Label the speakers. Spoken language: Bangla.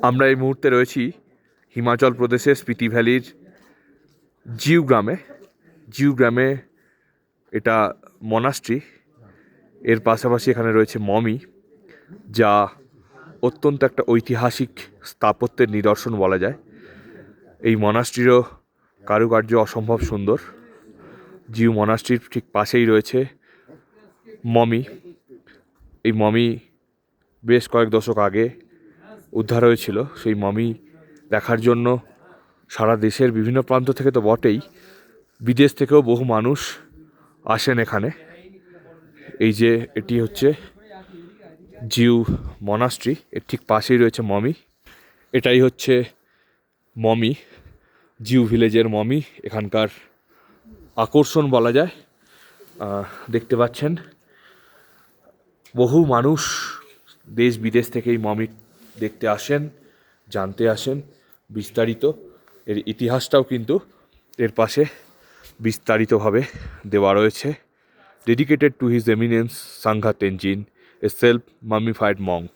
Speaker 1: আমরা এই মুহূর্তে রয়েছি হিমাচল প্রদেশের স্পিতি ভ্যালির জিউ গ্রামে। এটা মনাস্ট্রি, এর পাশাপাশি এখানে রয়েছে মমি, যা অত্যন্ত একটা ঐতিহাসিক স্থাপত্যের নিদর্শন বলা যায়। এই মনাস্ট্রিরও কারুকার্য অসম্ভব সুন্দর। জিউ মনাস্ট্রির ঠিক পাশেই রয়েছে মমি। এই মমি বেশ কয়েক দশক আগে উদ্ধার হয়েছিল। সেই মমি দেখার জন্য সারা দেশের বিভিন্ন প্রান্ত থেকে তো বটেই, বিদেশ থেকেও বহু মানুষ আসেন এখানে। এই যে এটি হচ্ছে জিউ মনাস্ট্রি, এর ঠিক পাশেই রয়েছে মমি। এটাই হচ্ছে মমি, জিউ ভিলেজের মমি, এখানকার আকর্ষণ বলা যায়। দেখতে পাচ্ছেন বহু মানুষ দেশ বিদেশ থেকে এই মমি দেখতে আসেন, জানতে আসেন বিস্তারিত। এর ইতিহাসটাও কিন্তু এর পাশে বিস্তারিতভাবে দেওয়া রয়েছে। Dedicated to his eminence Sangha Tenzin, a self mummified Monk.